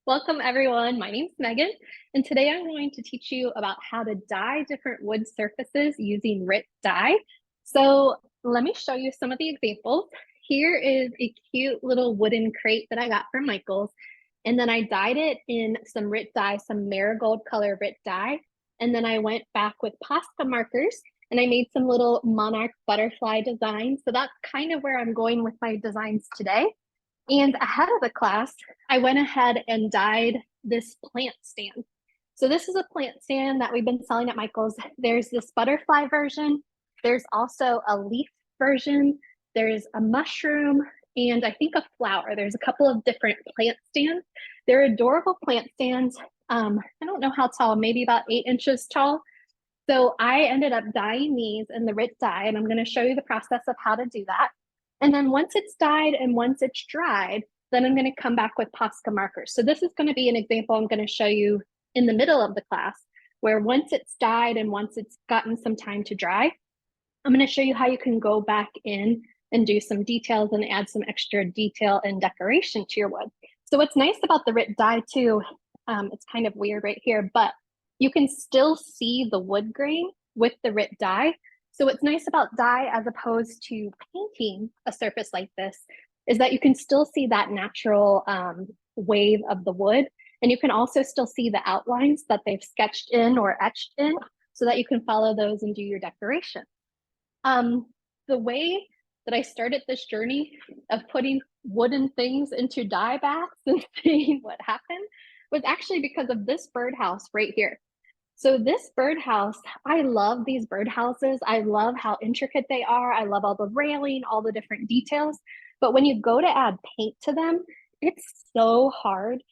Welcome everyone. My name's Megan, and today I'm going to teach you about how to dye different wood surfaces using RIT dye. So let me show you some of the examples. Here is a cute little wooden crate that I got from Michael's, and then I dyed it in some RIT dye, some marigold color RIT dye, and then I went back with Posca markers and I made some little monarch butterfly designs. So that's kind of where I'm going with my designs today. And ahead of the class, I went ahead and dyed this plant stand. So this is a plant stand that we've been selling at Michael's. There's this butterfly version. There's also a leaf version. There's a mushroom and I think a flower. There's a couple of different plant stands. They're adorable plant stands. I don't know how tall, maybe about 8 inches tall. So I ended up dyeing these in the RIT dye, and I'm going to show you the process of how to do that. And then once it's dyed and once it's dried, then I'm going to come back with Posca markers. So this is going to be an example I'm going to show you in the middle of the class, where once it's dyed and once it's gotten some time to dry, I'm going to show you how you can go back in and do some details and add some extra detail and decoration to your wood. So what's nice about the RIT dye too, it's kind of weird right here, but you can still see the wood grain with the RIT dye. So what's nice about dye as opposed to painting a surface like this is that you can still see that natural wave of the wood. And you can also still see the outlines that they've sketched in or etched in so that you can follow those and do your decoration. The way that I started this journey of putting wooden things into dye baths and seeing what happened was actually because of this birdhouse right here. So this birdhouse, I love these birdhouses. I love how intricate they are. I love all the railing, all the different details. But when you go to add paint to them, it's so hard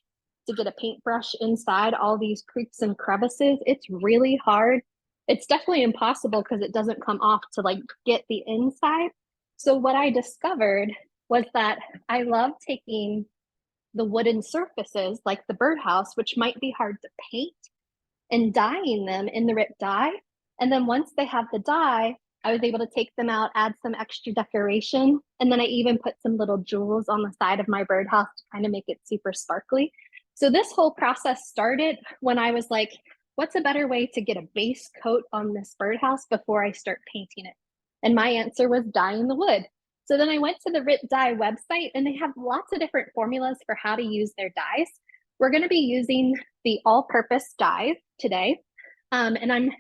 to get a paintbrush inside all these creaks and crevices. It's really hard. It's definitely impossible because it doesn't come off to like get the inside. So what I discovered was that I love taking the wooden surfaces like the birdhouse, which might be hard to paint, and dyeing them in the RIT dye. And then once they have the dye, I was able to take them out, add some extra decoration. And then I even put some little jewels on the side of my birdhouse to kind of make it super sparkly. So this whole process started when I was like, what's a better way to get a base coat on this birdhouse before I start painting it? And my answer was dyeing the wood. So then I went to the RIT dye website and they have lots of different formulas for how to use their dyes. We're going to be using the all-purpose dyes today. And I'm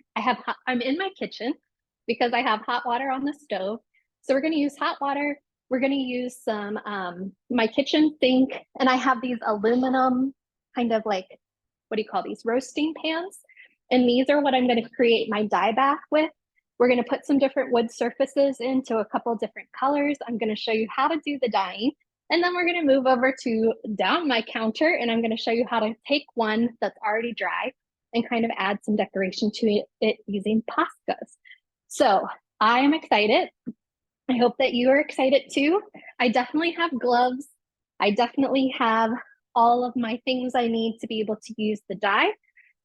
in my kitchen because I have hot water on the stove. So we're going to use hot water. We're going to use some my kitchen sink, and I have these aluminum kind of like, what do you call these, roasting pans. And these are what I'm going to create my dye bath with. We're going to put some different wood surfaces into a couple different colors. I'm going to show you how to do the dyeing. And then we're going to move over to down my counter, and I'm going to show you how to take one that's already dry and kind of add some decoration to it using Poscas. So I am excited. I hope that you are excited too. I definitely have gloves. I definitely have all of my things I need to be able to use the dye.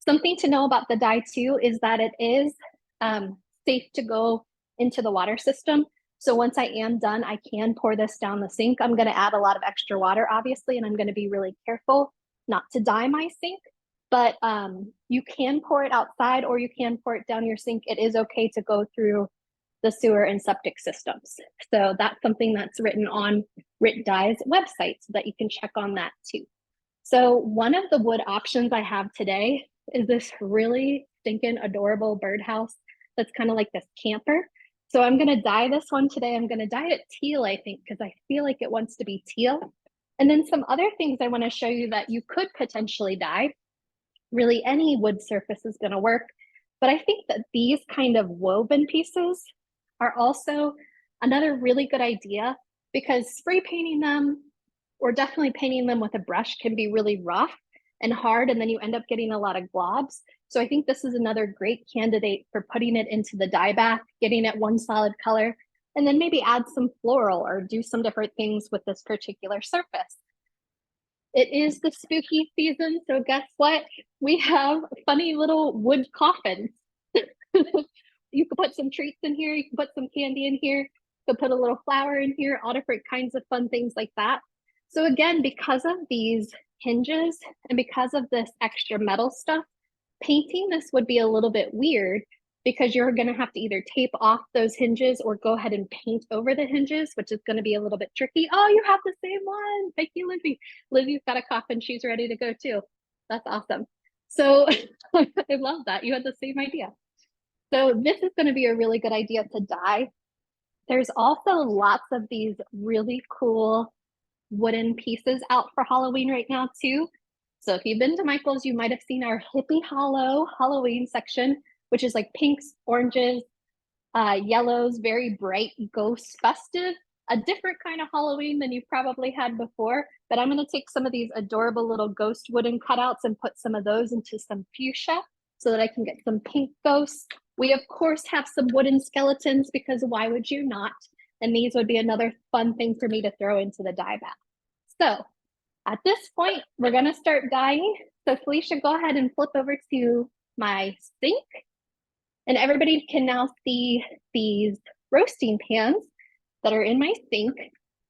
Something to know about the dye too is that it is safe to go into the water system. So once I am done, I can pour this down the sink. I'm going to add a lot of extra water, obviously, and I'm going to be really careful not to dye my sink. But you can pour it outside or you can pour it down your sink. It is okay to go through the sewer and septic systems. So that's something that's written on RIT Dye's website so that you can check on that too. So one of the wood options I have today is this really stinking adorable birdhouse that's kind of like this camper. So I'm going to dye this one today. I'm going to dye it teal, I think, because I feel like it wants to be teal. And then some other things I want to show you that you could potentially dye. Really, any wood surface is going to work. But I think that these kind of woven pieces are also another really good idea because spray painting them or definitely painting them with a brush can be really rough and hard, and then you end up getting a lot of globs. So I think this is another great candidate for putting it into the dye bath, getting it one solid color, and then maybe add some floral or do some different things with this particular surface. It is the spooky season, so guess what? We have funny little wood coffins. You could put some treats in here, you can put some candy in here, you could put a little flower in here, all different kinds of fun things like that. So again, because of these hinges, and because of this extra metal stuff, painting this would be a little bit weird because you're going to have to either tape off those hinges or go ahead and paint over the hinges, which is going to be a little bit tricky. Oh, you have the same one. Thank you, Lizzie. Lizzie's got a cup and she's ready to go too. That's awesome. So I love that. You had the same idea. So this is going to be a really good idea to dye. There's also lots of these really cool wooden pieces out for Halloween right now too. So if you've been to Michael's, you might have seen our Hippie Hollow Halloween section, which is like pinks, oranges, yellows, very bright, ghost festive, a different kind of Halloween than you've probably had before. But I'm going to take some of these adorable little ghost wooden cutouts and put some of those into some fuchsia so that I can get some pink ghosts. We, of course, have some wooden skeletons because why would you not? And these would be another fun thing for me to throw into the dye bath. So at this point, we're going to start dyeing. So Felicia, go ahead and flip over to my sink. And everybody can now see these roasting pans that are in my sink.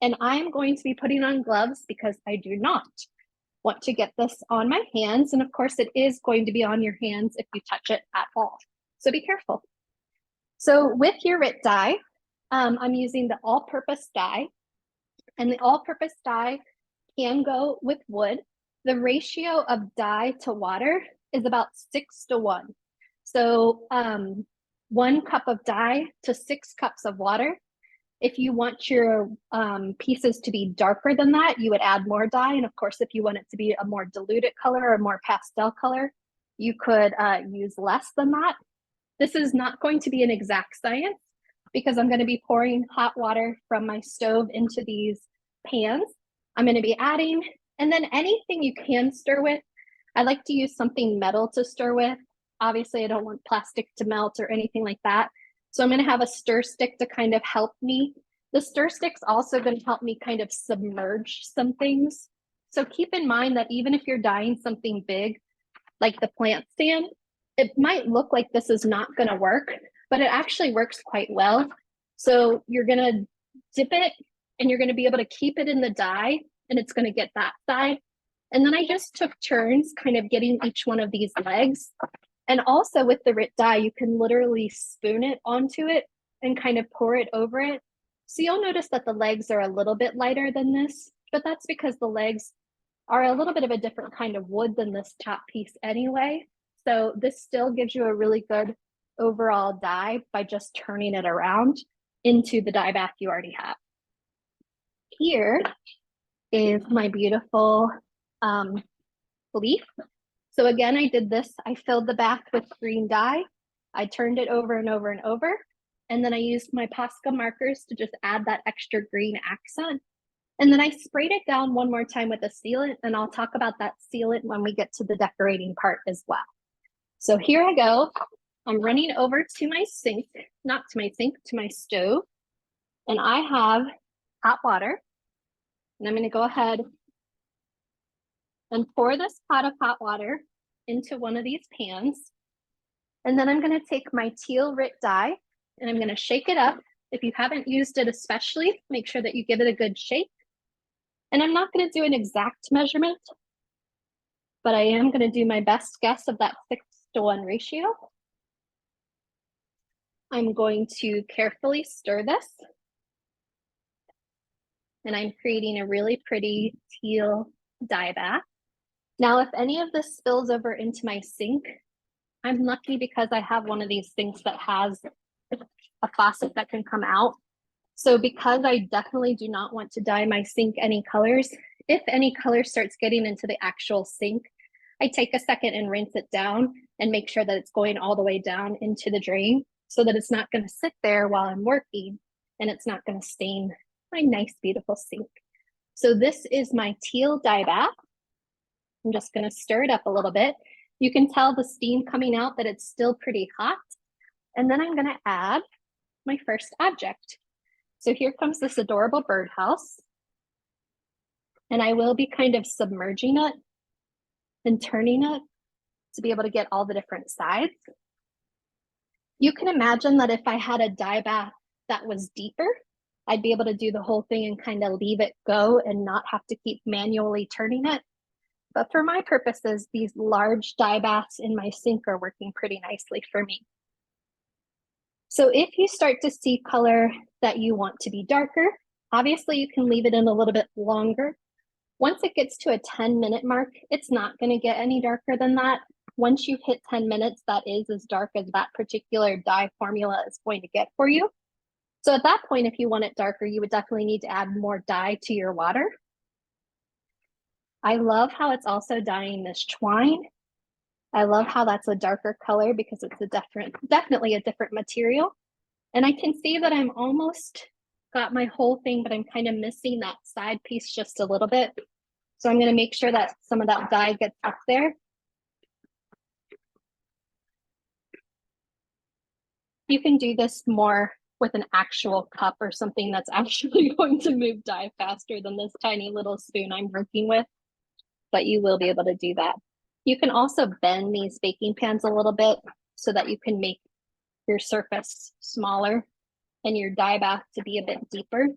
And I'm going to be putting on gloves because I do not want to get this on my hands. And of course, it is going to be on your hands if you touch it at all. So be careful. So with your RIT dye, I'm using the all-purpose dye. And the all-purpose dye can go with wood. The ratio of dye to water is about 6:1. So 1 cup of dye to 6 cups of water. If you want your pieces to be darker than that, you would add more dye. And of course, if you want it to be a more diluted color or more pastel color, you could use less than that. This is not going to be an exact science because I'm going to be pouring hot water from my stove into these pans. I'm going to be adding, and then anything you can stir with. I like to use something metal to stir with. Obviously, I don't want plastic to melt or anything like that. So I'm going to have a stir stick to kind of help me. The stir stick's also going to help me kind of submerge some things. So keep in mind that even if you're dyeing something big, like the plant stand, it might look like this is not going to work, but it actually works quite well. So you're going to dip it and you're going to be able to keep it in the dye and it's going to get that side. And then I just took turns kind of getting each one of these legs. And also with the RIT dye, you can literally spoon it onto it and kind of pour it over it. So you'll notice that the legs are a little bit lighter than this, but that's because the legs are a little bit of a different kind of wood than this top piece anyway. So this still gives you a really good overall dye by just turning it around into the dye bath you already have. Here is my beautiful leaf. So again, I did this. I filled the bath with green dye. I turned it over and over and over. And then I used my Posca markers to just add that extra green accent. And then I sprayed it down one more time with a sealant, and I'll talk about that sealant when we get to the decorating part as well. So here I go. I'm running over to my sink, not to my sink, to my stove. And I have hot water. And I'm going to go ahead and pour this pot of hot water into one of these pans. And then I'm going to take my teal RIT dye and I'm going to shake it up. If you haven't used it especially, make sure that you give it a good shake. And I'm not going to do an exact measurement, but I am going to do my best guess of that 6:1 ratio. I'm going to carefully stir this. And I'm creating a really pretty teal dye bath. Now, if any of this spills over into my sink, I'm lucky because I have one of these sinks that has a faucet that can come out. So because I definitely do not want to dye my sink any colors, if any color starts getting into the actual sink, I take a second and rinse it down and make sure that it's going all the way down into the drain so that it's not going to sit there while I'm working and it's not going to stain my nice, beautiful sink. So this is my teal dye bath. I'm just going to stir it up a little bit. You can tell the steam coming out that it's still pretty hot. And then I'm going to add my first object. So here comes this adorable birdhouse. And I will be kind of submerging it and turning it to be able to get all the different sides. You can imagine that if I had a dye bath that was deeper, I'd be able to do the whole thing and kind of leave it go and not have to keep manually turning it. But for my purposes, these large dye baths in my sink are working pretty nicely for me. So if you start to see color that you want to be darker, obviously you can leave it in a little bit longer. Once it gets to a 10-minute mark, it's not going to get any darker than that. Once you hit 10 minutes, that is as dark as that particular dye formula is going to get for you. So at that point, if you want it darker, you would definitely need to add more dye to your water. I love how it's also dyeing this twine. I love how that's a darker color because it's definitely a different material. And I can see that I'm almost got my whole thing, but I'm kind of missing that side piece just a little bit. So I'm going to make sure that some of that dye gets up there. You can do this more with an actual cup or something that's actually going to move dye faster than this tiny little spoon I'm working with, but you will be able to do that. You can also bend these baking pans a little bit so that you can make your surface smaller and your dye bath to be a bit deeper.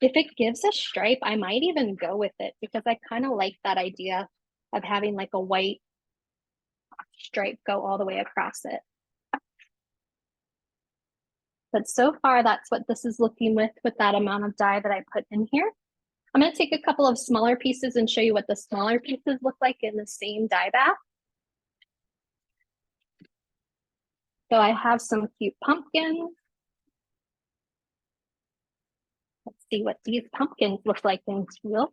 If it gives a stripe, I might even go with it because I kind of like that idea of having like a white stripe go all the way across it. But so far, that's what this is looking with that amount of dye that I put in here. I'm going to take a couple of smaller pieces and show you what the smaller pieces look like in the same dye bath. So I have some cute pumpkins. Let's see what these pumpkins look like in teal.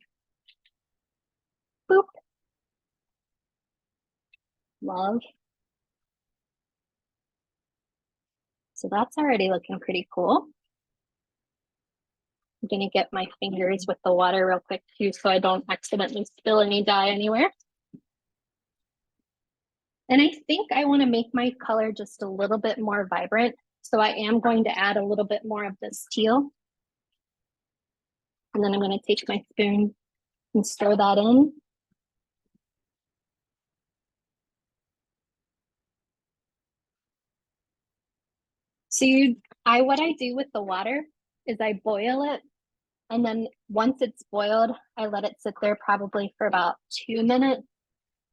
Boop. Love. So that's already looking pretty cool. I'm gonna get my fingers with the water real quick too, so I don't accidentally spill any dye anywhere. And I think I want to make my color just a little bit more vibrant. So I am going to add a little bit more of this teal. And then I'm going to take my spoon and stir that in. So what I do with the water is I boil it. And then once it's boiled, I let it sit there probably for about 2 minutes.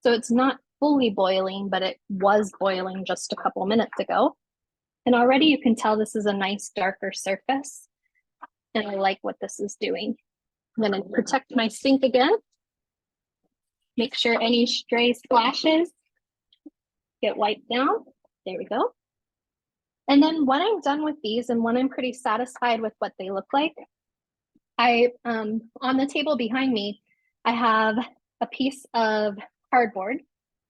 So it's not fully boiling, but it was boiling just a couple minutes ago. And already you can tell this is a nice darker surface. And I like what this is doing. I'm going to protect my sink again. Make sure any stray splashes get wiped down. There we go. And then when I'm done with these and when I'm pretty satisfied with what they look like, on the table behind me, I have a piece of cardboard,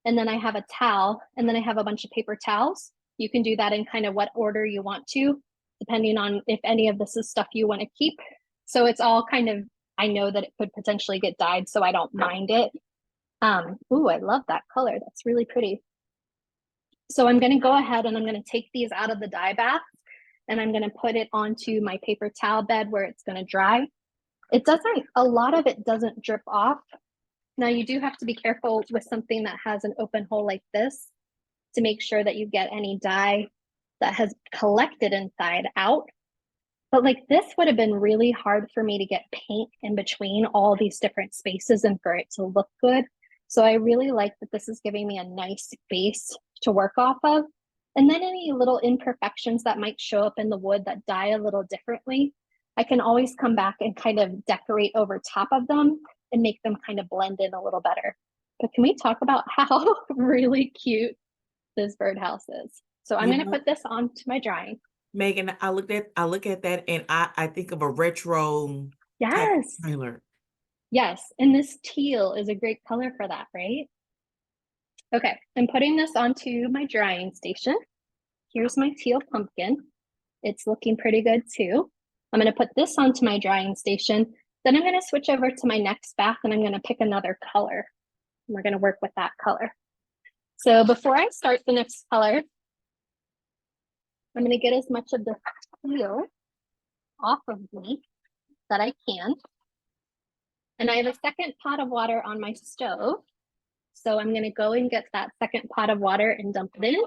and then I have a towel, and then I have a bunch of paper towels. You can do that in kind of what order you want to, depending on if any of this is stuff you want to keep. So it's all kind of, I know that it could potentially get dyed, so I don't mind it. Ooh, I love that color. That's really pretty. So I'm going to go ahead and I'm going to take these out of the dye bath and I'm going to put it onto my paper towel bed where it's going to dry. A lot of it doesn't drip off. Now you do have to be careful with something that has an open hole like this to make sure that you get any dye that has collected inside out. But like this would have been really hard for me to get paint in between all these different spaces and for it to look good. So I really like that this is giving me a nice base to work off of. And then any little imperfections that might show up in the wood that dye a little differently, I can always come back and kind of decorate over top of them and make them kind of blend in a little better. But can we talk about how really cute this birdhouse is? So I'm going to put this onto my drying. Megan, I look at that and I think of a retro Yes. trailer. Yes, and this teal is a great color for that, right? Okay, I'm putting this onto my drying station. Here's my teal pumpkin. It's looking pretty good too. I'm going to put this onto my drying station. Then I'm going to switch over to my next bath and I'm going to pick another color. We're going to work with that color. So before I start the next color, I'm going to get as much of the teal off of me that I can. And I have a second pot of water on my stove. So I'm going to go and get that second pot of water and dump it in.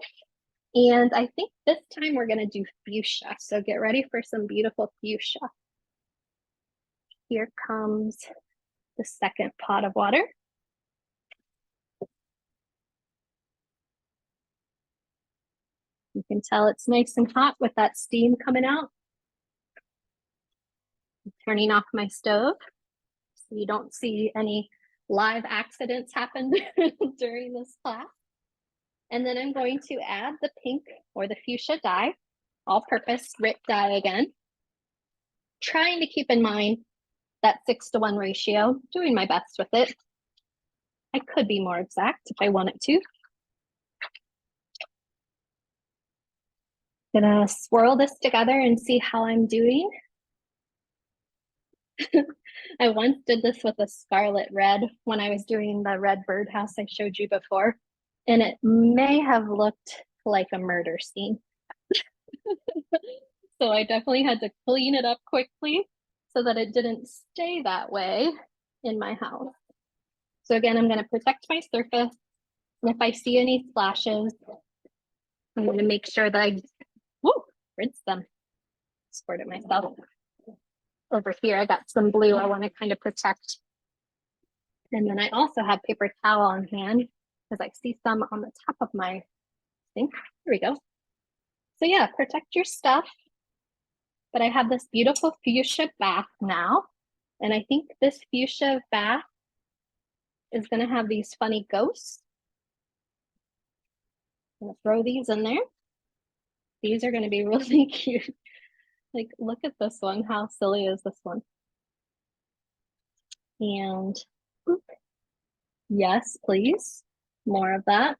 And I think this time we're going to do fuchsia. So get ready for some beautiful fuchsia. Here comes the second pot of water. You can tell it's nice and hot with that steam coming out. I'm turning off my stove so you don't see any live accidents happen during this class. And then I'm going to add the pink or the fuchsia dye, all-purpose RIT dye again. Trying to keep in mind that 6:1 ratio, doing my best with it. I could be more exact if I wanted to. Gonna swirl this together and see how I'm doing. I once did this with a scarlet red when I was doing the red birdhouse I showed you before, and it may have looked like a murder scene. So I definitely had to clean it up quickly so that it didn't stay that way in my house. So again, I'm gonna protect my surface. And if I see any splashes, I'm gonna make sure that I rinse them. Squirted myself. Over here, I got some blue I want to kind of protect. And then I also have paper towel on hand because I see some on the top of my sink. Here we go. So yeah, protect your stuff. But I have this beautiful fuchsia bath now. And I think this fuchsia bath is going to have these funny ghosts. I'm going to throw these in there. These are going to be really cute. Like, look at this one. How silly is this one? And yes, please. More of that.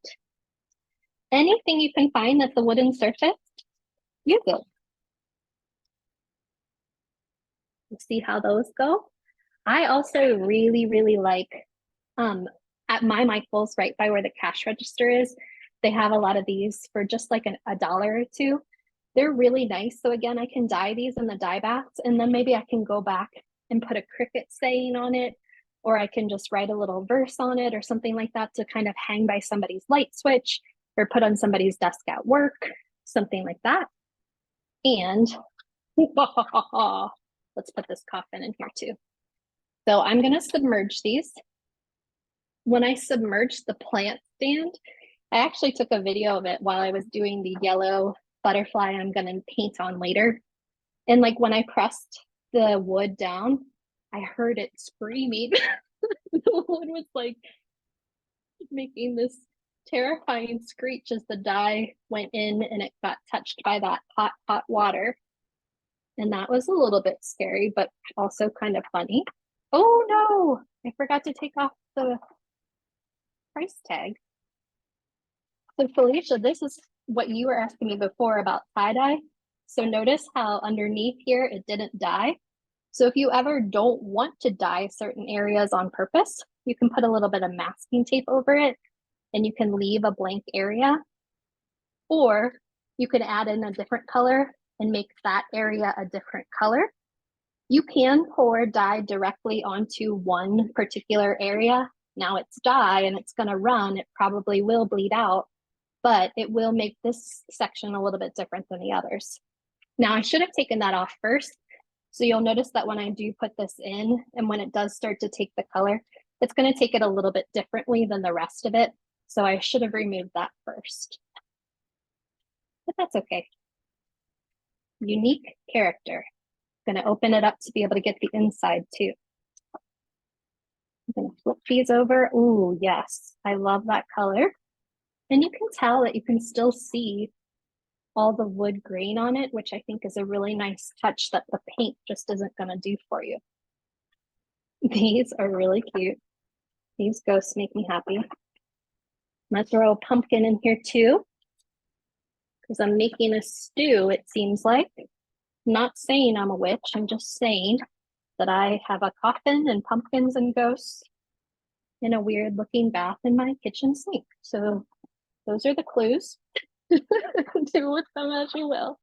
Anything you can find that's a wooden surface, use it. See how those go. I also really like at my Michael's, right by where the cash register is, they have a lot of these for just like a dollar or two. They're really nice. So again, I can dye these in the dye baths, and then maybe I can go back and put a Cricut saying on it, or I can just write a little verse on it or something like that to kind of hang by somebody's light switch or put on somebody's desk at work, something like that. And let's put this coffin in here too. So I'm going to submerge these. When I submerged the plant stand, I actually took a video of it while I was doing the yellow butterfly I'm going to paint on later. And like when I pressed the wood down, I heard it screaming. The wood was like making this terrifying screech as the dye went in and it got touched by that hot water. And that was a little bit scary, but also kind of funny. Oh no, I forgot to take off the price tag. So Felicia, this is what you were asking me before about tie-dye. So notice how underneath here, it didn't dye. So if you ever don't want to dye certain areas on purpose, you can put a little bit of masking tape over it and you can leave a blank area. Or you could add in a different color and make that area a different color. You can pour dye directly onto one particular area. Now it's dye and it's going to run. It probably will bleed out, but it will make this section a little bit different than the others. Now I should have taken that off first. So you'll notice that when I do put this in and when it does start to take the color, it's going to take it a little bit differently than the rest of it. So I should have removed that first. But that's okay. Unique character. I'm going to open it up to be able to get the inside too. I'm going to flip these over. Ooh, yes, I love that color. And you can tell that you can still see all the wood grain on it, which I think is a really nice touch that the paint just isn't going to do for you. These are really cute. These ghosts make me happy. I'm going to throw a pumpkin in here too, because I'm making a stew, it seems like. I'm not saying I'm a witch, I'm just saying that I have a coffin and pumpkins and ghosts in a weird looking bath in my kitchen sink. So those are the clues. Do with them as you will.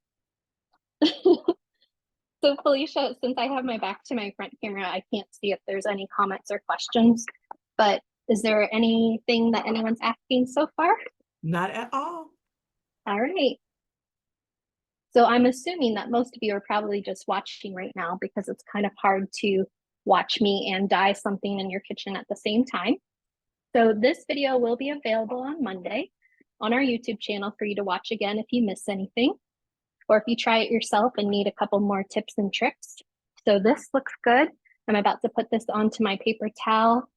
So Felicia, since I have my back to my front camera, I can't see if there's any comments or questions, but is there anything that anyone's asking so far? Not at all. All right. So I'm assuming that most of you are probably just watching right now because it's kind of hard to watch me and dye something in your kitchen at the same time. So this video will be available on Monday on our YouTube channel for you to watch again if you miss anything, or if you try it yourself and need a couple more tips and tricks. So this looks good. I'm about to put this onto my paper towel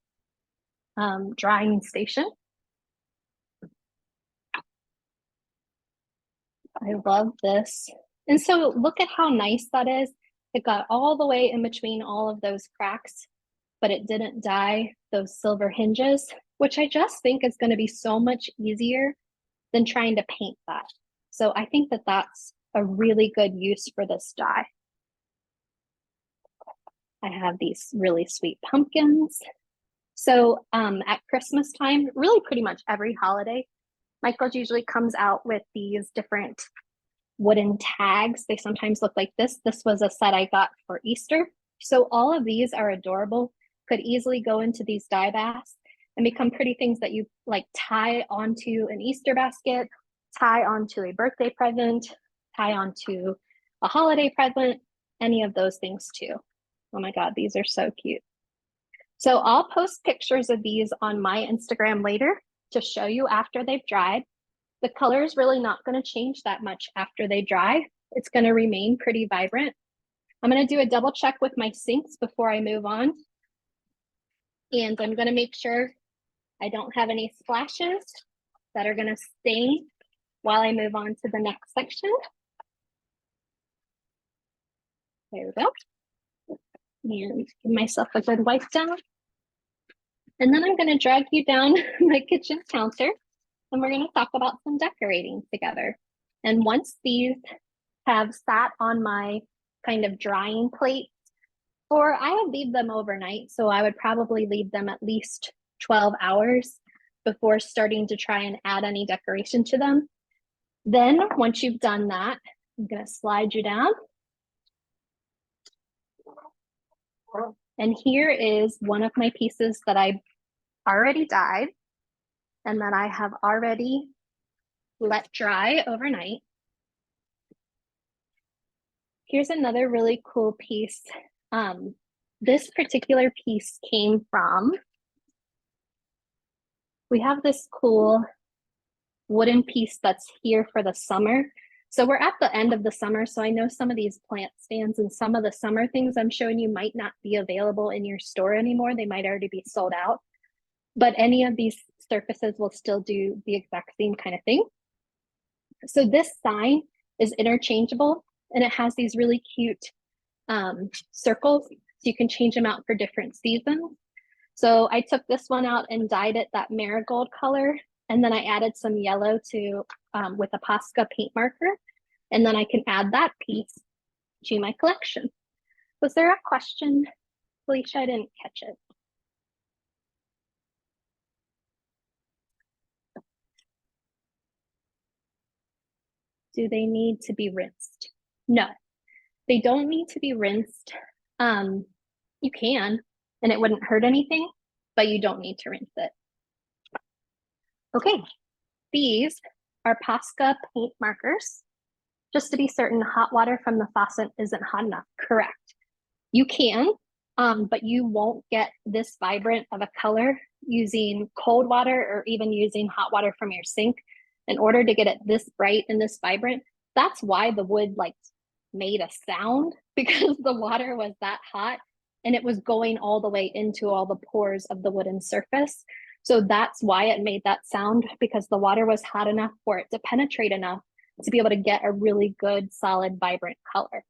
drying station. I love this. And so look at how nice that is. It got all the way in between all of those cracks, but it didn't dye those silver hinges, which I just think is going to be so much easier than trying to paint that. So I think that that's a really good use for this dye. I have these really sweet pumpkins. So at Christmas time, really pretty much every holiday, Michael's usually comes out with these different wooden tags. They sometimes look like this. This was a set I got for Easter. So all of these are adorable, could easily go into these dye baths and become pretty things that you like tie onto an Easter basket, tie onto a birthday present, tie onto a holiday present, any of those things too. Oh my God, these are so cute. So I'll post pictures of these on my Instagram later to show you after they've dried. The color is really not going to change that much after they dry. It's going to remain pretty vibrant. I'm going to do a double check with my sinks before I move on. And I'm going to make sure I don't have any splashes that are going to stain while I move on to the next section. There we go. And give myself a good wipe down. And then I'm going to drag you down my kitchen counter and we're going to talk about some decorating together. And once these have sat on my kind of drying plate, or I would leave them overnight, so I would probably leave them at least 12 hours before starting to try and add any decoration to them. Then once you've done that, I'm going to slide you down. And here is one of my pieces that I already dyed and that I have already let dry overnight. Here's another really cool piece. This particular piece came from, we have this cool wooden piece that's here for the summer. So we're at the end of the summer, so I know some of these plant stands and some of the summer things I'm showing you might not be available in your store anymore. They might already be sold out. But any of these surfaces will still do the exact same kind of thing. So this sign is interchangeable and it has these really cute circles. So you can change them out for different seasons. So I took this one out and dyed it that marigold color. And then I added some yellow to with a Posca paint marker. And then I can add that piece to my collection. Was there a question, Felicia? I didn't catch it. Do they need to be rinsed? No, they don't need to be rinsed. You can, and it wouldn't hurt anything, but you don't need to rinse it. Okay, these are Posca paint markers. Just to be certain, hot water from the faucet isn't hot enough. Correct. You can, but you won't get this vibrant of a color using cold water or even using hot water from your sink. In order to get it this bright and this vibrant, that's why the wood like made a sound, because the water was that hot and it was going all the way into all the pores of the wooden surface. So that's why it made that sound, because the water was hot enough for it to penetrate enough to be able to get a really good, solid, vibrant color.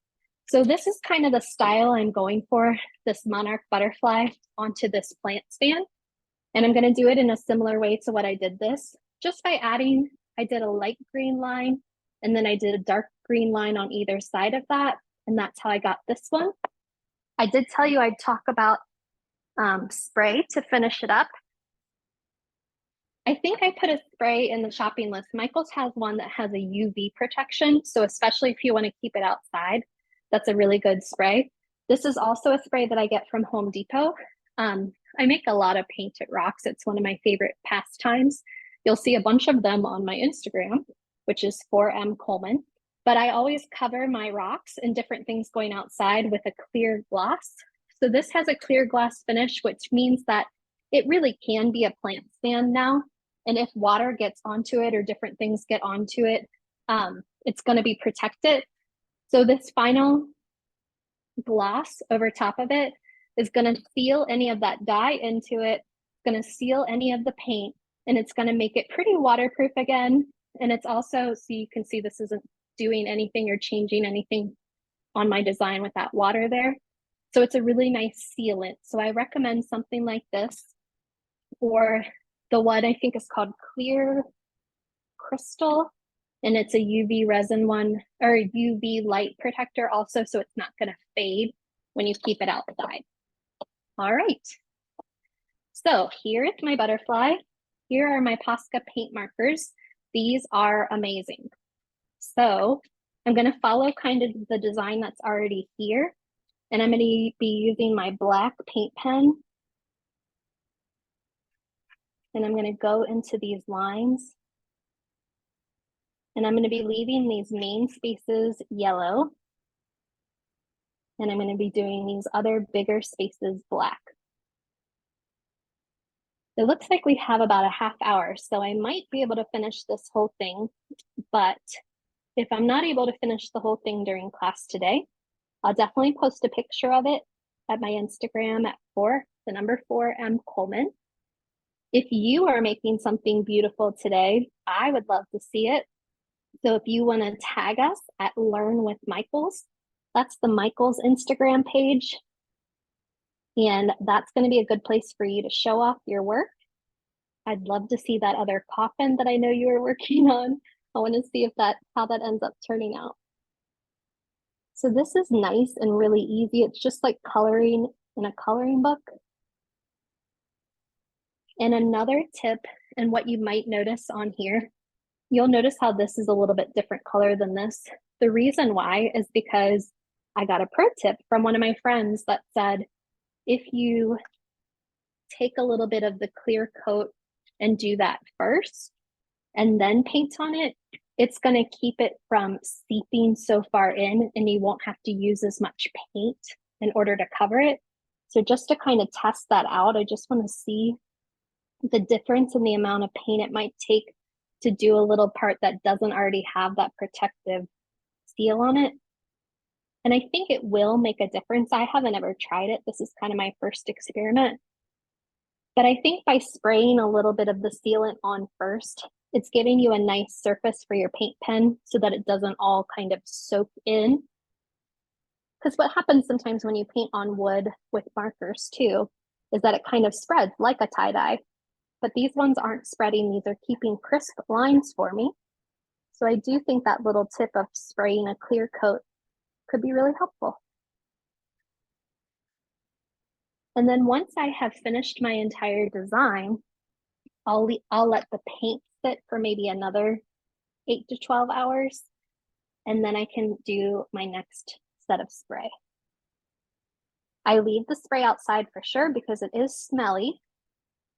So this is kind of the style I'm going for, this monarch butterfly onto this plant stand. And I'm going to do it in a similar way to what I did this, just by adding, I did a light green line and then I did a dark green line on either side of that. And that's how I got this one. I did tell you I'd talk about spray to finish it up. I think I put a spray in the shopping list. Michael's has one that has a UV protection. So especially if you want to keep it outside, that's a really good spray. This is also a spray that I get from Home Depot. I make a lot of painted rocks. It's one of my favorite pastimes. You'll see a bunch of them on my Instagram, which is 4M Coleman. But I always cover my rocks and different things going outside with a clear gloss So this has a clear glass finish, which means that it really can be a plant stand now. And if water gets onto it or different things get onto it, it's going to be protected. So this final gloss over top of it is going to seal any of that dye into it. It's going to seal any of the paint, and it's going to make it pretty waterproof again. And it's also, so you can see this isn't doing anything or changing anything on my design with that water there. So it's a really nice sealant. So I recommend something like this, or the one I think is called Clear Crystal, and it's a UV resin one, or UV light protector also, so it's not going to fade when you keep it outside. All right. So here is my butterfly. Here are my Posca paint markers. These are amazing. So I'm going to follow kind of the design that's already here, and I'm going to be using my black paint pen. And I'm going to go into these lines. And I'm going to be leaving these main spaces yellow. And I'm going to be doing these other bigger spaces black. It looks like we have about a half hour, so I might be able to finish this whole thing. But if I'm not able to finish the whole thing during class today, I'll definitely post a picture of it at my Instagram at 4M Coleman. If you are making something beautiful today, I would love to see it. So if you want to tag us at Learn with Michaels, that's the Michaels Instagram page. And that's going to be a good place for you to show off your work. I'd love to see that other coffin that I know you were working on. I want to see if how that ends up turning out. So this is nice and really easy. It's just like coloring in a coloring book. And another tip, and what you might notice on here, you'll notice how this is a little bit different color than this. The reason why is because I got a pro tip from one of my friends that said, if you take a little bit of the clear coat and do that first, and then paint on it, it's going to keep it from seeping so far in, and you won't have to use as much paint in order to cover it. So just to kind of test that out, I just want to see the difference in the amount of paint it might take to do a little part that doesn't already have that protective seal on it. And I think it will make a difference. I haven't ever tried it. This is kind of my first experiment. But I think by spraying a little bit of the sealant on first, it's giving you a nice surface for your paint pen so that it doesn't all kind of soak in. Because what happens sometimes when you paint on wood with markers too, is that it kind of spreads like a tie-dye. But these ones aren't spreading. These are keeping crisp lines for me. So I do think that little tip of spraying a clear coat could be really helpful. And then once I have finished my entire design, I'll let the paint sit for maybe another 8 to 12 hours. And then I can do my next set of spray. I leave the spray outside for sure because it is smelly.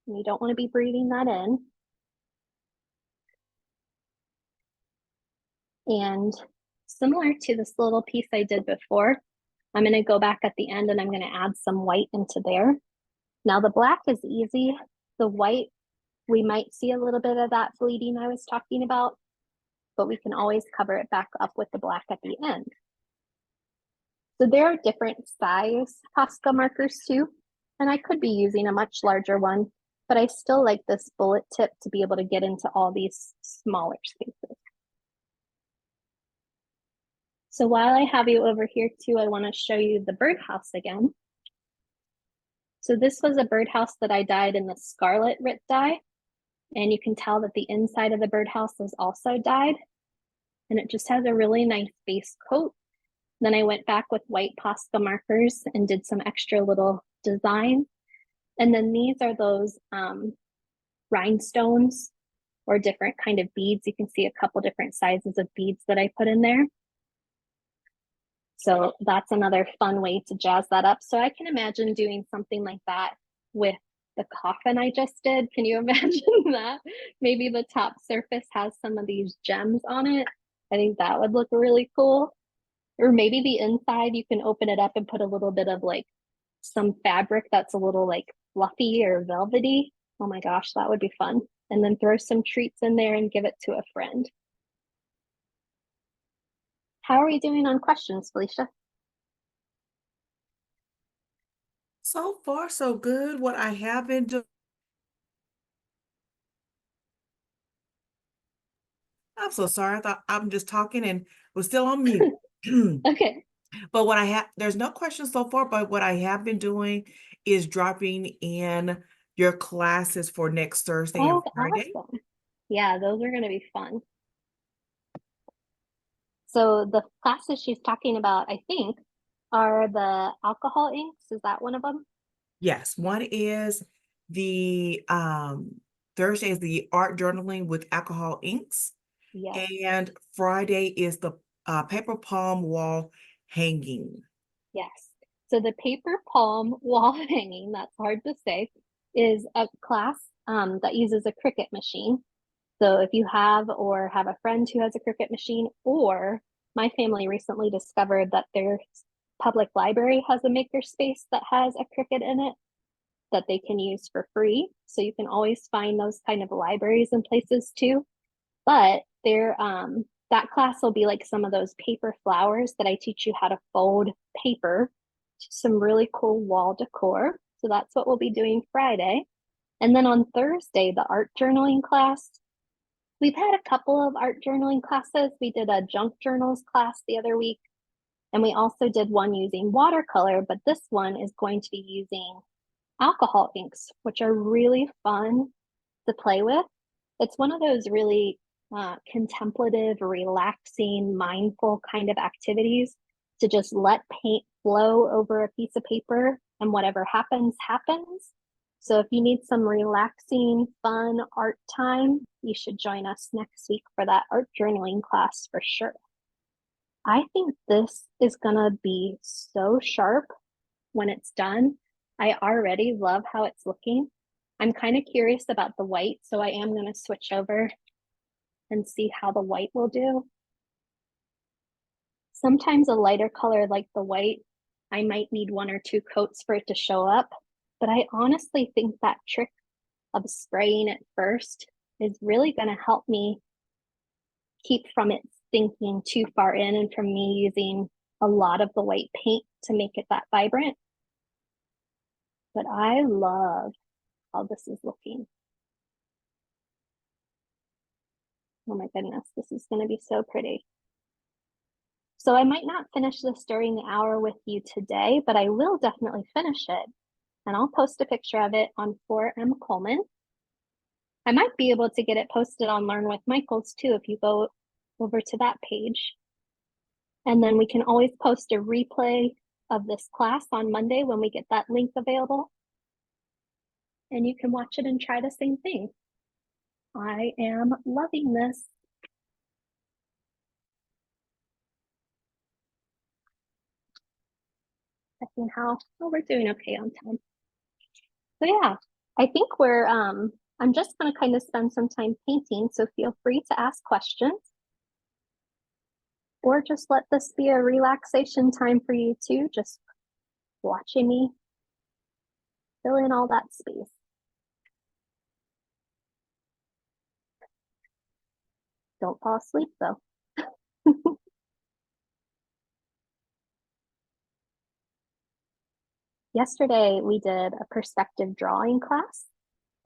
And you don't want to be breathing that in. And similar to this little piece I did before, I'm going to go back at the end and I'm going to add some white into there. Now the black is easy. The white, we might see a little bit of that bleeding I was talking about, but we can always cover it back up with the black at the end. So there are different size Posca markers too, and I could be using a much larger one, but I still like this bullet tip to be able to get into all these smaller spaces. So while I have you over here too, I want to show you the birdhouse again. So this was a birdhouse that I dyed in the scarlet Rit dye, and you can tell that the inside of the birdhouse is also dyed, and it just has a really nice base coat. Then I went back with white Posca markers and did some extra little designs. And then these are those rhinestones or different kind of beads. You can see a couple different sizes of beads that I put in there. So that's another fun way to jazz that up. So I can imagine doing something like that with the coffin I just did. Can you imagine that? Maybe the top surface has some of these gems on it. I think that would look really cool. Or maybe the inside, you can open it up and put a little bit of like some fabric that's a little like fluffy or velvety. Oh my gosh, that would be fun. And then throw some treats in there and give it to a friend. How are we doing on questions, Felicia? So far, so good. What I have been doing, I'm so sorry. I thought I'm just talking and was still on mute. Okay. But what I have, there's no questions so far, but what I have been doing is dropping in your classes for next Thursday and Oh, Friday. awesome. Yeah, those are going to be fun. So the classes she's talking about, I think, are the alcohol inks. Is that one of them? Yes, one is the Thursday is the art journaling with alcohol inks, Yes. and Friday is the paper palm wall hanging. Yes. So the paper palm wall hanging, that's hard to say, is a class that uses a Cricut machine. So if you have or have a friend who has a Cricut machine, or my family recently discovered that their public library has a makerspace that has a Cricut in it that they can use for free. So you can always find those kind of libraries and places too. But they're that class will be like some of those paper flowers that I teach you how to fold paper to some really cool wall decor. So that's what we'll be doing Friday. And then on Thursday, the art journaling class. We've had a couple of art journaling classes. We did a junk journals class the other week, and we also did one using watercolor, but this one is going to be using alcohol inks, which are really fun to play with. It's one of those really contemplative, relaxing, mindful kind of activities to just let paint flow over a piece of paper and whatever happens, happens. So if you need some relaxing, fun art time, you should join us next week for that art journaling class for sure. I think this is going to be so sharp when it's done. I already love how it's looking. I'm kind of curious about the white, so I am going to switch over and see how the white will do. Sometimes a lighter color like the white, I might need one or two coats for it to show up, but I honestly think that trick of spraying it first is really going to help me keep from it sinking too far in and from me using a lot of the white paint to make it that vibrant. But I love how this is looking. Oh my goodness, this is going to be so pretty. So I might not finish this during the hour with you today, but I will definitely finish it. And I'll post a picture of it on 4M Coleman. I might be able to get it posted on Learn with Michaels too if you go over to that page. And then we can always post a replay of this class on Monday when we get that link available. And you can watch it and try the same thing. I am loving this. Checking how, oh, we're doing okay on time. So yeah, I think I'm just gonna kind of spend some time painting, so feel free to ask questions. Or just let this be a relaxation time for you too, just watching me fill in all that space. Don't fall asleep though. Yesterday, we did a perspective drawing class.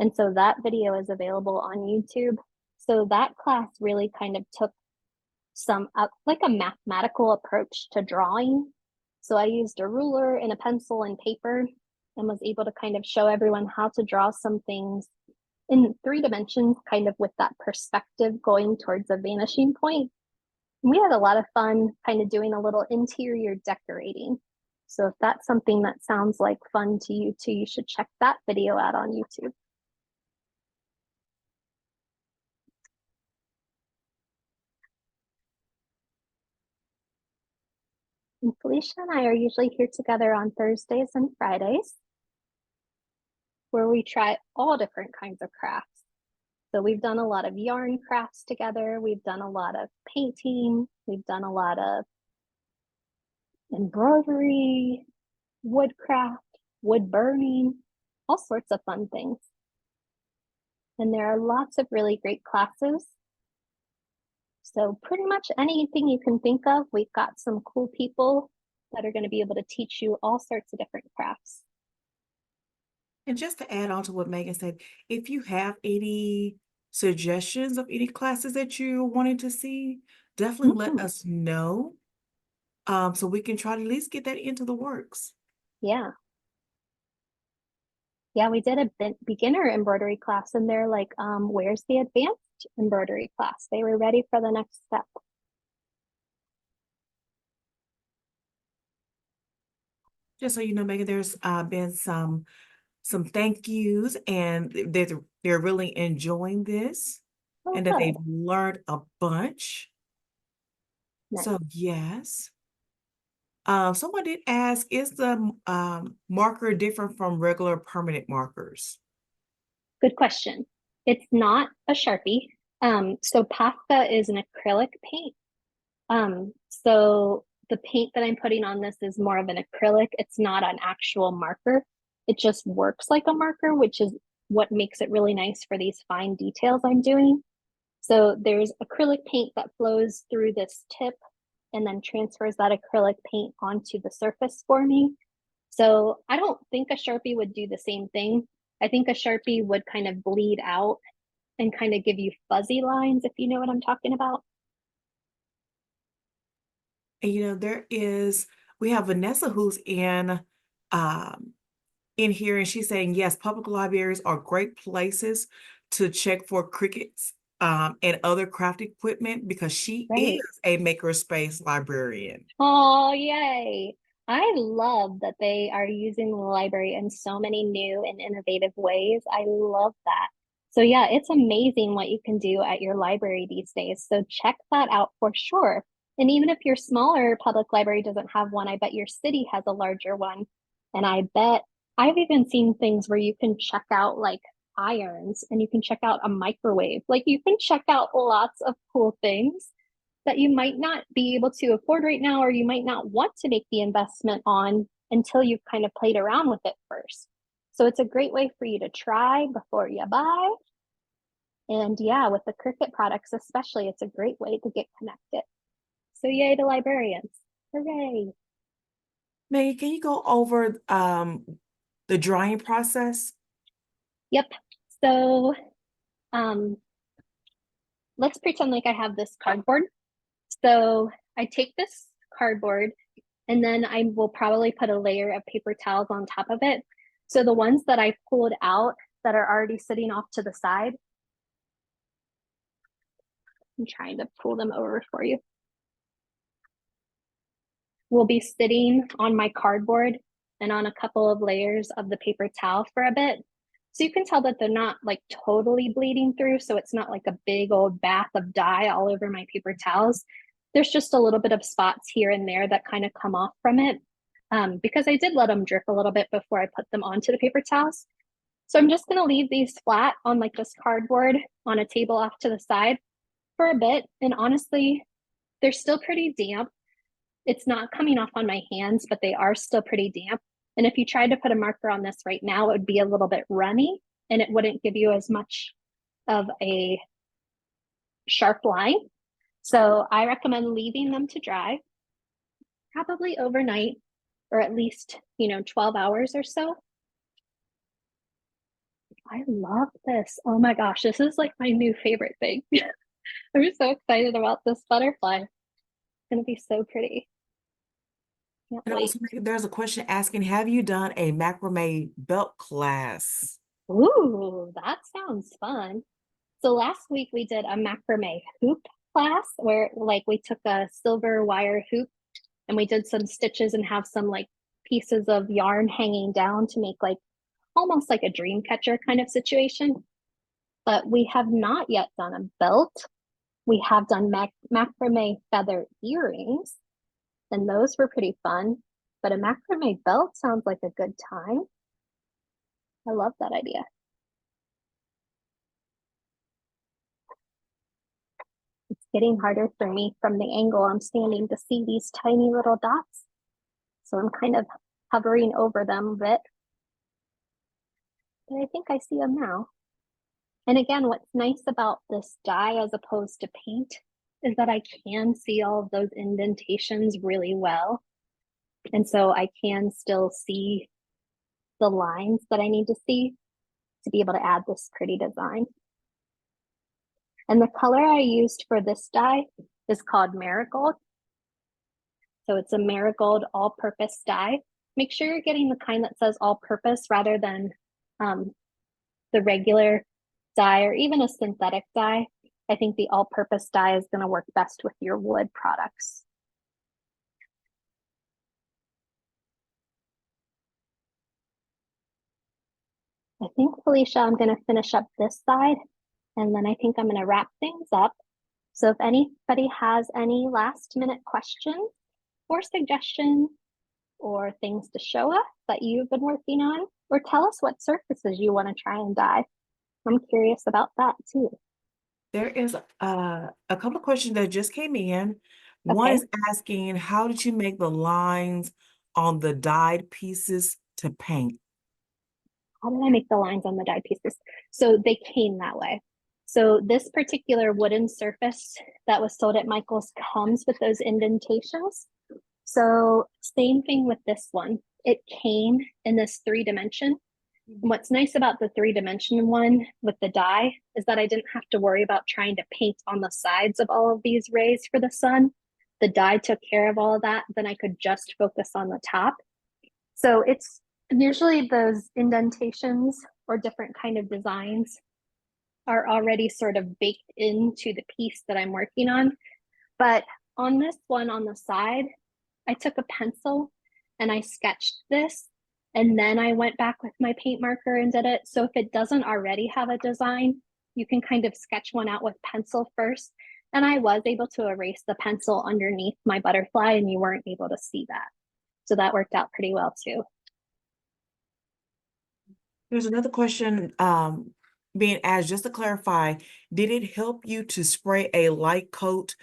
And so that video is available on YouTube. So that class really kind of took some like a mathematical approach to drawing. So I used a ruler and a pencil and paper and was able to kind of show everyone how to draw some things in 3 dimensions, kind of with that perspective going towards a vanishing point. And we had a lot of fun kind of doing a little interior decorating. So if that's something that sounds like fun to you too, you should check that video out on YouTube. And Felicia and I are usually here together on Thursdays and Fridays, where we try all different kinds of crafts. So we've done a lot of yarn crafts together. We've done a lot of painting. We've done a lot of embroidery, woodcraft. wood burning, all sorts of fun things. And there are lots of really great classes. So pretty much anything you can think of, we've got some cool people that are going to be able to teach you all sorts of different crafts. And just to add on to what Megan said, if you have any suggestions of any classes that you're wanting to see, definitely let Mhm. us know, so we can try to at least get that into the works. Yeah. Yeah, we did a beginner embroidery class and they're like, where's the advanced embroidery class? They were ready for the next step. Just so you know, Megan, there's been some thank yous, and they're really enjoying this, Oh, and that good. they've learned a bunch. Nice. So yes. Someone did ask, is the marker different from regular permanent markers? Good question. It's not a Sharpie. So Posca is an acrylic paint. So the paint that I'm putting on this is more of an acrylic. It's not an actual marker. It just works like a marker, which is what makes it really nice for these fine details I'm doing. So there's acrylic paint that flows through this tip and then transfers that acrylic paint onto the surface for me. So I don't think a Sharpie would do the same thing. I think a Sharpie would kind of bleed out and kind of give you fuzzy lines, if you know what I'm talking about. And we have Vanessa who's um, in here, and she's saying, yes, public libraries are great places to check for Cricuts and other craft equipment, because she is Right. a makerspace librarian. Oh, yay. I love that they are using the library in so many new and innovative ways. I love that. So, yeah, it's amazing what you can do at your library these days. So, check that out for sure. And even if your smaller public library doesn't have one, I bet your city has a larger one. And I bet I've even seen things where you can check out like irons and you can check out a microwave. Like, you can check out lots of cool things that you might not be able to afford right now, or you might not want to make the investment on until you've kind of played around with it first. So it's a great way for you to try before you buy. And yeah, with the Cricut products, especially, it's a great way to get connected. So yay to librarians. Hooray. Megan, can you go over the drying process? Yep. So um, let's pretend like I have this cardboard. So I take this cardboard and then I will probably put a layer of paper towels on top of it. So the ones that I pulled out that are already sitting off to the side, I'm trying to pull them over for you, will be sitting on my cardboard and on a couple of layers of the paper towel for a bit. So you can tell that they're not like totally bleeding through. So it's not like a big old bath of dye all over my paper towels. There's just a little bit of spots here and there that kind of come off from it, because I did let them drip a little bit before I put them onto the paper towels. So I'm just gonna leave these flat on like this cardboard on a table off to the side for a bit. And honestly, they're still pretty damp. It's not coming off on my hands, but they are still pretty damp. And if you tried to put a marker on this right now, it would be a little bit runny and it wouldn't give you as much of a sharp line. So I recommend leaving them to dry, probably overnight, or at least, 12 hours or so. I love this. Oh my gosh, this is like my new favorite thing. I'm so excited about this butterfly. It's gonna be so pretty. Can't And wait. also, Megan, there's a question asking, have you done a macrame belt class? Ooh, that sounds fun. So last week we did a macrame hoop class where like we took a silver wire hoop and we did some stitches and have some like pieces of yarn hanging down to make like almost like a dream catcher kind of situation. But we have not yet done a belt. We have done macrame feather earrings, and those were pretty fun. But a macrame belt sounds like a good time. I love that idea. It's getting harder for me from the angle I'm standing to see these tiny little dots. So I'm kind of hovering over them a bit. but I think I see them now. And again, what's nice about this dye as opposed to paint is that I can see all of those indentations really well. And so I can still see the lines that I need to see to be able to add this pretty design. And the color I used for this dye is called Marigold. So it's a Marigold all-purpose dye. Make sure you're getting the kind that says all-purpose rather than the regular dye or even a synthetic dye. I think the all-purpose dye is going to work best with your wood products. I think, Felicia, I'm going to finish up this side, and then I think I'm going to wrap things up. So if anybody has any last minute questions or suggestions or things to show us that you've been working on, or tell us what surfaces you want to try and dye. I'm curious about that too. There is a couple of questions that just came in. One Okay. is asking, how did you make the lines on the dyed pieces to paint? How did I make the lines on the die pieces? So they came that way. So this particular wooden surface that was sold at Michael's comes with those indentations. So same thing with this one. It came in this 3-dimension. What's nice about the 3-dimension one with the die is that I didn't have to worry about trying to paint on the sides of all of these rays for the sun. The die took care of all of that. Then I could just focus on the top. So it's usually those indentations or different kind of designs are already sort of baked into the piece that I'm working on. But on this one on the side, I took a pencil and I sketched this, and then I went back with my paint marker and did it. So if it doesn't already have a design, you can kind of sketch one out with pencil first. And I was able to erase the pencil underneath my butterfly, and you weren't able to see that. So that worked out pretty well too. There's another question being asked, just to clarify, did it help you to spray a light coat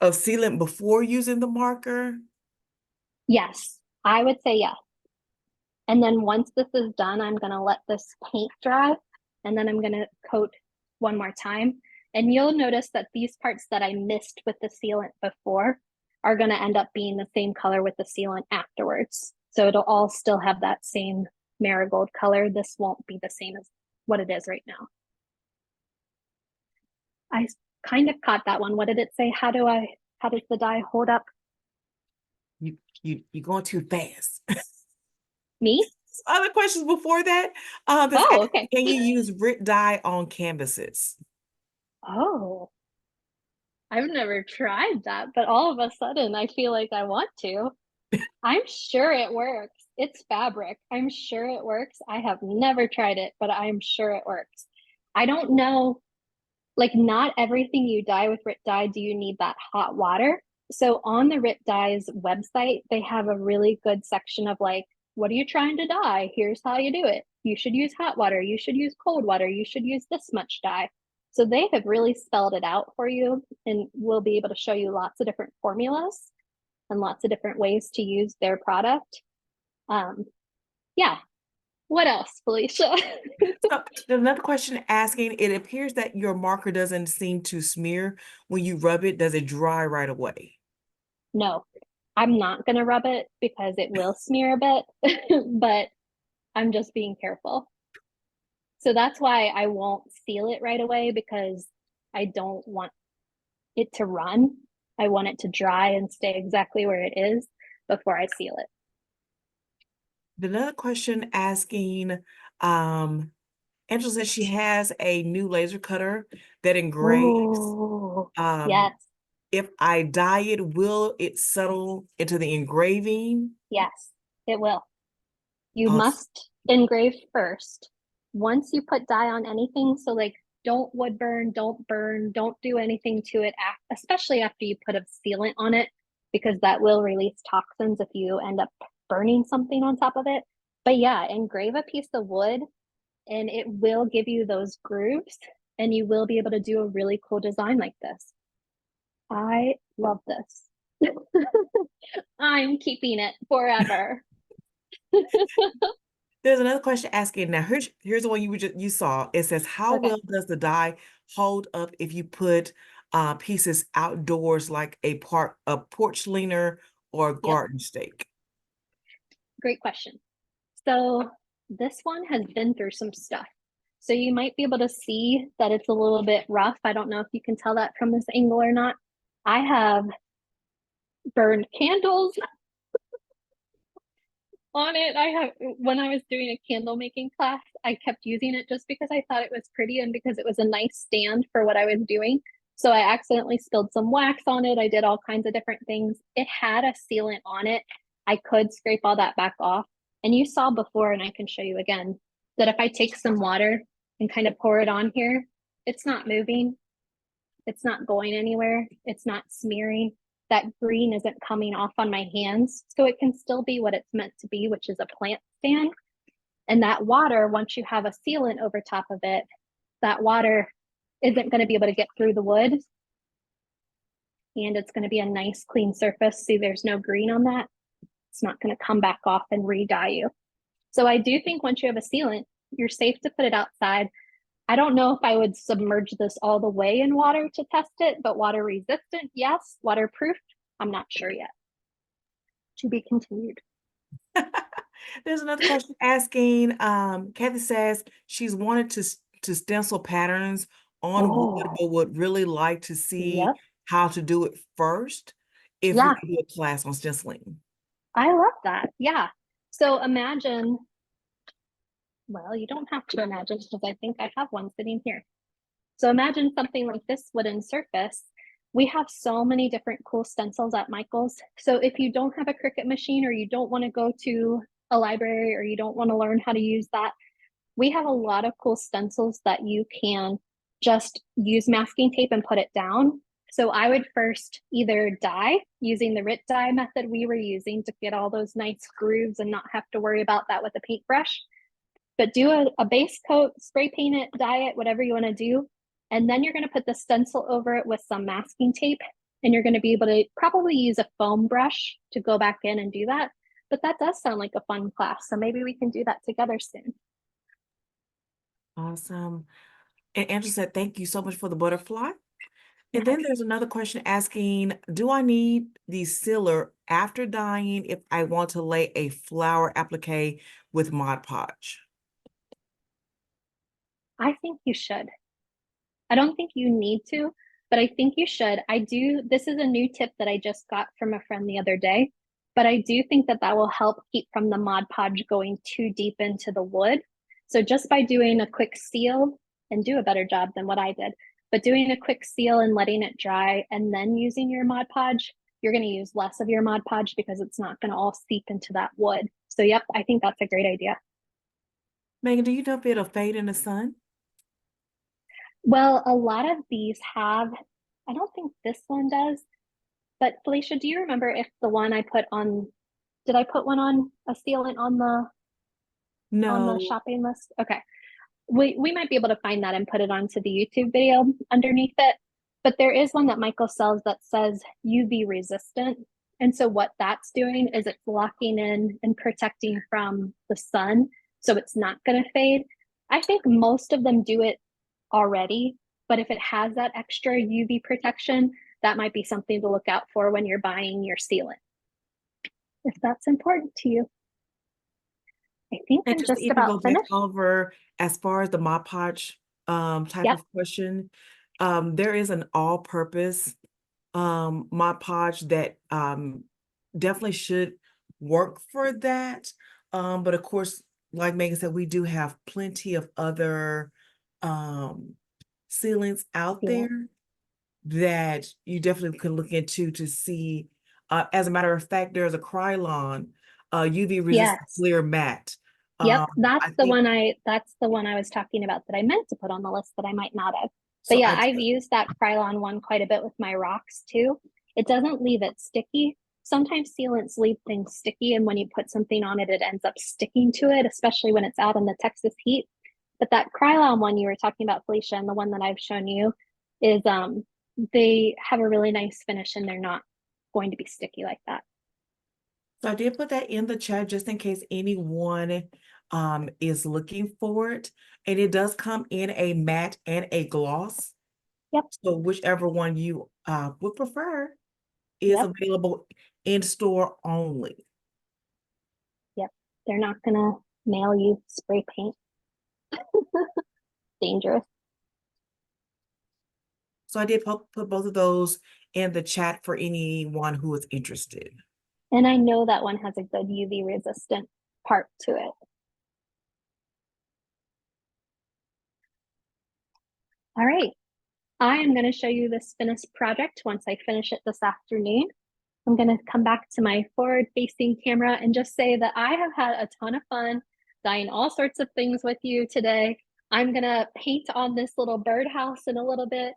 of sealant before using the marker? Yes, I would say yes. And then once this is done, I'm going to let this paint dry, and then I'm going to coat one more time. And you'll notice that these parts that I missed with the sealant before are going to end up being the same color with the sealant afterwards. So it'll all still have that same marigold color. This won't be the same as what it is right now. I kind of caught that one. What did it say? How does the dye hold up? You're going too fast. Me? Other questions before that? Oh, okay. Can you use Rit dye on canvases? Oh, I've never tried that, but all of a sudden I feel like I want to. I'm sure it works. It's fabric. I'm sure it works. I have never tried it, but I'm sure it works. I don't know, like not everything you dye with Rit dye do you need that hot water. So on the Rit dye's website, they have a really good section of like, what are you trying to dye? Here's how you do it. You should use hot water. You should use cold water. You should use this much dye. So they have really spelled it out for you, and we'll be able to show you lots of different formulas and lots of different ways to use their product. Yeah. What else, Felicia? So there's another question asking, it appears that your marker doesn't seem to smear when you rub it. Does it dry right away? No, I'm not going to rub it because it will smear a bit, but I'm just being careful. So that's why I won't seal it right away, because I don't want it to run. I want it to dry and stay exactly where it is before I seal it. Another question asking, Angela says she has a new laser cutter that engraves. Ooh, Um, yes, if I dye it, will it settle into the engraving? yes, it will. You Awesome. must engrave first. Once you put dye on anything, so like don't wood burn, don't do anything to it, especially after you put a sealant on it, because that will release toxins if you end up burning something on top of it. But yeah, engrave a piece of wood and it will give you those grooves, and you will be able to do a really cool design like this. I love this. I'm keeping it forever. There's another question asking now. Here's the one you saw. It says, how Okay. well does the dye hold up if you put pieces outdoors like a porch leaner or a Yep. garden stake? Great question. So this one has been through some stuff. So you might be able to see that it's a little bit rough. I don't know if you can tell that from this angle or not. I have burned candles on it. I have, when I was doing a candle making class, I kept using it just because I thought it was pretty and because it was a nice stand for what I was doing. So I accidentally spilled some wax on it. I did all kinds of different things. It had a sealant on it. I could scrape all that back off. And you saw before, and I can show you again, that if I take some water and kind of pour it on here, it's not moving. It's not going anywhere. It's not smearing. That green isn't coming off on my hands. So it can still be what it's meant to be, which is a plant stand. And that water, once you have a sealant over top of it, that water isn't going to be able to get through the wood. And it's going to be a nice clean surface. See, there's no green on that. It's not going to come back off and re-dye you. So I do think once you have a sealant, you're safe to put it outside. I don't know if I would submerge this all the way in water to test it, but water resistant, yes. Waterproof, I'm not sure yet. To be continued. There's another question asking, Kathy says she's wanted to stencil patterns on wood, Oh, but would really like to see yep. how to do it first if we Yeah, could do a class on stenciling. I love that. Yeah. So imagine, well, you don't have to imagine because I think I have one sitting here. So imagine something like this wooden surface. We have so many different cool stencils at Michael's. So if you don't have a Cricut machine or you don't want to go to a library or you don't want to learn how to use that, we have a lot of cool stencils that you can just use masking tape and put it down. So I would first either dye using the RIT dye method we were using to get all those nice grooves and not have to worry about that with a paintbrush, but do a base coat, spray paint it, dye it, whatever you want to do. And then you're going to put the stencil over it with some masking tape. And you're going to be able to probably use a foam brush to go back in and do that. But that does sound like a fun class. So maybe we can do that together soon. Awesome. And Angela said, thank you so much for the butterfly. And Yes. then there's another question asking, do I need the sealer after dyeing if I want to lay a flower applique with Mod Podge? I think you should. I don't think you need to, but I think you should. I do. This is a new tip that I just got from a friend the other day, but I do think that that will help keep from the Mod Podge going too deep into the wood. So just by doing a quick seal and do a better job than what I did, but doing a quick seal and letting it dry and then using your Mod Podge, you're going to use less of your Mod Podge because it's not going to all seep into that wood. So yep, I think that's a great idea. Megan, do you know if it'll fade in the sun? Well, a lot of these have, I don't think this one does, but Felicia, do you remember if the one I put on, did I put one on a sealant on the No. shopping list? Okay. We might be able to find that and put it onto the YouTube video underneath it. But there is one that Michael sells that says UV resistant. And so what that's doing is it's locking in and protecting from the sun. So it's not going to fade. I think most of them do it already, but if it has that extra UV protection, that might be something to look out for when you're buying your sealant, if that's important to you. I think And I'm just to just even about go back finished. over as far as the Mod Podge type Yep. of question, there is an all-purpose Mod Podge that definitely should work for that. But of course, like Megan said, we do have plenty of other sealants out Yeah. there that you definitely can look into to see. As a matter of fact, there's a Krylon UV resistant Yes. clear matte. Yep. I think That's the one I was talking about that I meant to put on the list that I might not have. But so. yeah, I've used that Krylon one quite a bit with my rocks too. It doesn't leave it sticky. Sometimes sealants leave things sticky, and when you put something on it, it ends up sticking to it, especially when it's out in the Texas heat. But that Krylon one you were talking about, Felicia, and the one that I've shown you is they have a really nice finish and they're not going to be sticky like that. So I did put that in the chat just in case anyone is looking for it. And it does come in a matte and a gloss. Yep, So whichever one you would prefer is yep, available in store only. yep. They're not gonna mail you spray paint. Dangerous. So I did put both of those in the chat for anyone who is interested. And I know that one has a good UV resistant part to it. All right, I am going to show you this finished project once I finish it this afternoon. I'm going to come back to my forward-facing camera and just say that I have had a ton of fun dyeing all sorts of things with you today. I'm going to paint on this little birdhouse in a little bit.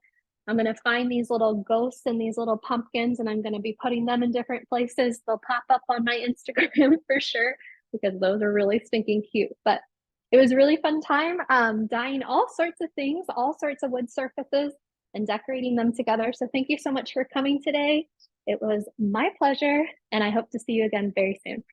I'm going to find these little ghosts and these little pumpkins, and I'm going to be putting them in different places. They'll pop up on my Instagram for sure, because those are really stinking cute. But it was a really fun time dyeing all sorts of things, all sorts of wood surfaces, and decorating them together. So thank you so much for coming today. It was my pleasure, and I hope to see you again very soon.